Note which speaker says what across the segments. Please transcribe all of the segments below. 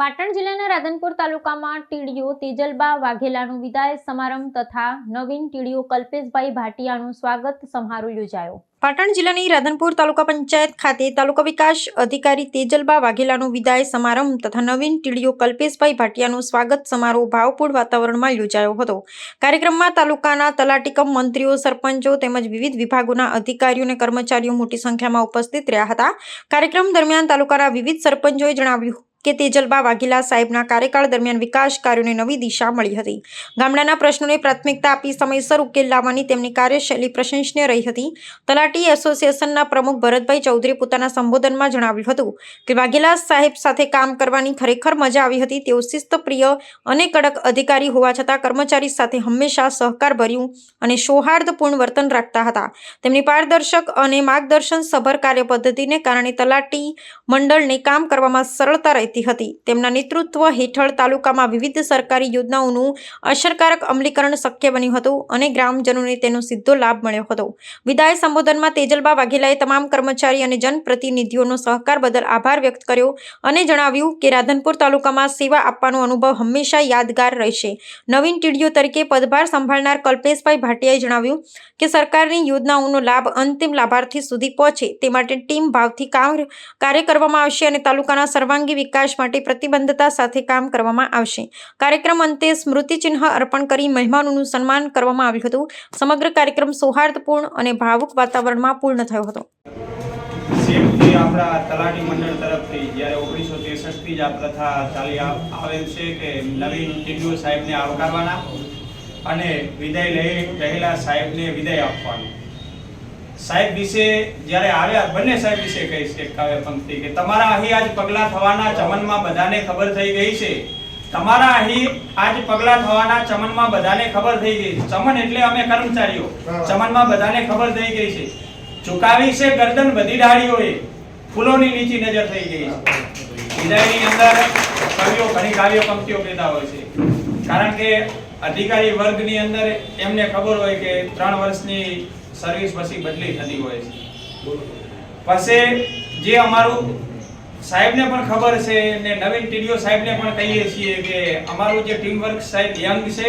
Speaker 1: પાટણ જિલ્લાના રાધનપુર તાલુકામાં ટીડીઓ તેજલબા વાઘેલાનું વિદાય સમારંભ તથા નવીન ટીડીઓ કલ્પેશભાઈ ભાટિયાનું સ્વાગત સમારોહ યોજાયો। પાટણ જિલ્લાની રાધનપુર તાલુકા પંચાયત ખાતે તાલુકા વિકાસ અધિકારી તેજલબા વાઘેલાનું વિદાય સમારંભ તથા નવીન ટીડીઓ કલ્પેશભાઈ ભાટિયાનું સ્વાગત સમારોહ ભાવપૂર્ણ વાતાવરણમાં યોજાયો હતો। કાર્યક્રમમાં તાલુકાના તલાટીકમ મંત્રીઓ, સરપંચો તેમજ વિવિધ વિભાગોના અધિકારીઓ અને કર્મચારીઓ મોટી સંખ્યામાં ઉપસ્થિત રહ્યા હતા। કાર્યક્રમ દરમિયાન તાલુકાના વિવિધ સરપંચોએ જણાવ્યું કે તેજલબા વાઘેલા સાહેબના કાર્યકાળ દરમિયાન વિકાસ કાર્યોને નવી દિશા મળી હતી। ગામડાના પ્રશ્નોને પ્રાથમિકતા આપી સમયસર ઉકેલ લાવવાની તેમની કાર્યશૈલી પ્રશંસનીય રહી હતી। તલાટી એસોસિએશનના પ્રમુખ ભરતભાઈ ચૌધરી પોતાના સંબોધનમાં જણાવ્યું હતું કે વાઘેલા સાહેબ સાથે કામ કરવાની ખરેખર મજા આવી હતી। તેઓ શિસ્તપ્રિય અને કડક અધિકારી હોવા છતાં કર્મચારી સાથે હંમેશા સહકારભર્યું અને સૌહાર્દપૂર્ણ વર્તન રાખતા હતા। તેમની પારદર્શક અને માર્ગદર્શન સભર કાર્યપદ્ધતિને કારણે તલાટી મંડળને કામ કરવામાં સરળતા રહેતી હતી। તેમના નેતૃત્વ હેઠળ તાલુકામાં વિવિધ સરકારી યોજનાઓનું અસરકારક અમલીકરણ શક્ય બન્યું હતું અને ગ્રામજનોને તેનો સીધો લાભ મળ્યો હતો। વિદાય સંબોધનમાં તેજલબા વાઘેલાએ તમામ કર્મચારી અને જનપ્રતિનિધિઓનો સહકાર બદલ આભાર વ્યક્ત કર્યો અને જણાવ્યું કે રાધનપુર તાલુકામાં સેવા આપવાનો અનુભવ હંમેશા યાદગાર રહેશે। નવીન ટીડીઓ તરીકે પદભાર સંભાળનાર કલ્પેશભાઈ ભાટિયાએ જણાવ્યું કે સરકારની યોજનાઓનો લાભ અંતિમ લાભાર્થી સુધી પહોંચે તે માટે ટીમ ભાવથી કાર્ય કરવામાં આવશે અને તાલુકાના સર્વાંગી વિકાસ માટે પ્રતિબદ્ધતા સાથે કામ કરવામાં આવશે। કાર્યક્રમ અંતે સ્મૃતિચિહ્ન અર્પણ કરી મહેમાનોનું સન્માન કરવામાં આવ્યું હતું। સમગ્ર કાર્યક્રમ સૌહાર્દપૂર્ણ અને ભાવુક વાતાવરણમાં પૂર્ણ થયો હતો।
Speaker 2: આપણા તલાટી મંડળ તરફથી જ્યારે 1963 થી જ આ પ્રથા ચાલી આવેલ છે કે નવીન ટીડીઓ સાહેબને આવકારવાના અને વિદાય લઈ રહેલા સાહેબને વિદાય આપવાનું। સાહેબ વિશે જ્યારે આવ્યા બંને સાહેબ વિશે કહીશ એક કાવ્ય પંક્તિ કે તમારા અહીં આજ પગલા થવાના ચમનમાં બધાને ખબર થઈ ગઈ છે। તમારા અહીં આજ પગલા થવાના ચમનમાં બધાને ખબર થઈ ગઈ છે। ચમન એટલે અમે કર્મચારીઓ, ચમનમાં બધાને ખબર થઈ ગઈ છે। ચુકાવી છે ગરદન બધી ડાળીઓએ, ફૂલોની નીચી નજર થઈ ગઈ છે। વિદાયની અંદર કવિઓ ઘણી કાવ્ય પંક્તિઓ કહેતા હોય છે કારણ કે અધિકારી વર્ગની અંદર એમને ખબર હોય કે 3 વર્ષની સર્વિસ પછી બદલી થતી હોય છે। પછી જે અમારું સાહેબને પણ ખબર છે ને નવીન ટીડીઓ સાહેબને પણ કહીએ છીએ કે અમારું જે ટીમ વર્ક સાહેબ યંગ છે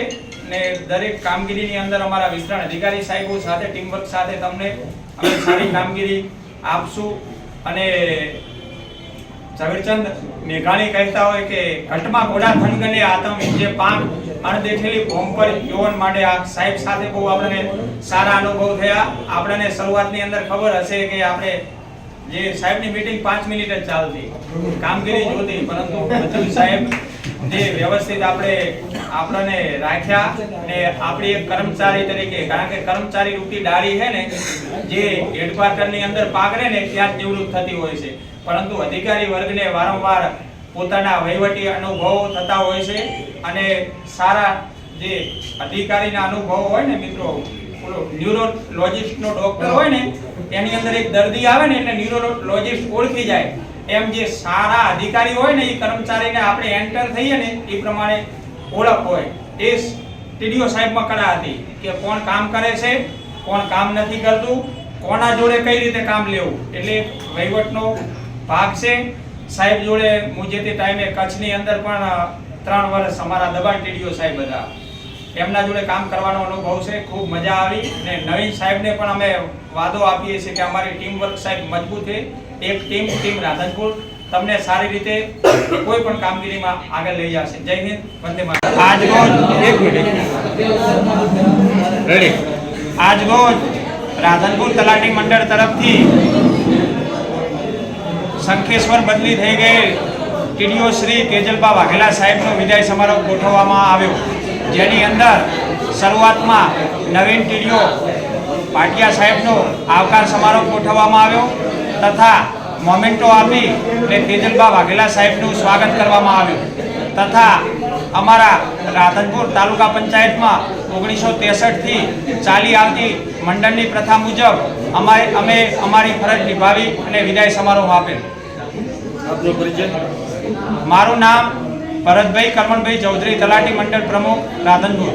Speaker 2: ને દરેક કામગીરીની અંદર અમારા વિસ્તરણ અધિકારી સાહેબો સાથે ટીમ વર્ક સાથે તમને અમે સારી કામગીરી આપશું। અને ઝવેરચંદ મેઘાણી કહેતા હોય કે ઘટમાં ઘોડા થનગને આતમ જે પાંખ અણદેખેલી ભૂમ પર યુવાન માટે આ સાહેબ સાથે બહુ આપણને સારા અનુભવ થયા। આપણને શરૂઆતની અંદર ખબર હશે કે આપણે જે સાહેબની મીટિંગ 5 મિનિટ જ ચાલતી, કામગીરી જોતી, પરંતુ બધું સાહેબ જે વ્યવસ્થિત આપણને રાખ્યા ને આપણી એક કર્મચારી તરીકે, કારણ કે કર્મચારી રૂપી ડાળી છે ને જે હેડક્વાર્ટરની અંદર પાગરે ને ત્યાં જ નિવૃત્ત થતી હોય છે, પરંતુ અધિકારી વર્ગને વારંવાર પોતાના વહીવટી અનુભવો થતા હોય છે અને સારા જે અધિકારીના અનુભવો હોય ને મિત્રો, ન્યુરોલોજિસ્ટનો ડોક્ટર હોય ને એની અંદર એક દર્દી આવે ને એટલે ન્યુરોલોજિસ્ટ ઓળખી જાય, એમ જે સારા અધિકારી હોય ને એ કર્મચારીને આપણે એન્ટર થઈએ ને એ પ્રમાણે ઓળખ હોય। એ ટીડીઓ સાહેબમાં કળા હતી કે કોણ કામ કરે છે, કોણ કામ નથી કરતું, કોના જોડે કઈ રીતે કામ લેવું, એટલે વહીવટનો ભાગ છે। સાહેબ જોડે હું જે તે ટાઈમે કચ્છની અંદર પણ 3 વર્ષ અમારા દબાણ ટીડીઓ સાહેબ હતા, એમના જોડે કામ કરવાનો અનુભવ છે। ખૂબ મજા આવી અને નવીન સાહેબને પણ અમે વાદો આપીએ છીએ કે અમારી ટીમ વર્ક સાહેબ મજબૂત છે, એક ટીમ રાધનપુર તમને સારી રીતે કોઈ પણ કામગીરીમાં આગળ લઈ જશે। જય હિન્દ, વંદે માતરમ। આજરોજ રાધનપુર તલાટી મંડળ તરફથી શંખેશ્વર બદલી થઈ ગયેલ ટીડીઓ શ્રી તેજલબા વાઘેલા સાહેબનો વિદાય સમારોહ ગોઠવવામાં આવ્યો, જેની અંદર શરૂઆતમાં નવીન ટીડીઓ ભાટિયા સાહેબનો આવકાર સમારોહ ગોઠવવામાં આવ્યો તથા મોમેન્ટો આપી અને તેજલબા વાઘેલા સાહેબનું સ્વાગત કરવામાં આવ્યું તથા અમારા રાધનપુર તાલુકા પંચાયતમાં 1963 થી ચાલી આવતી મંડળની પ્રથા મુજબ અમે અમારી ફરજ નિભાવી અને વિદાય સમારોહ આપેલ। મારું નામ ભરતભાઈ કરમણભાઈ ચૌધરી, તલાટી મંડળ પ્રમુખ રાધનપુર।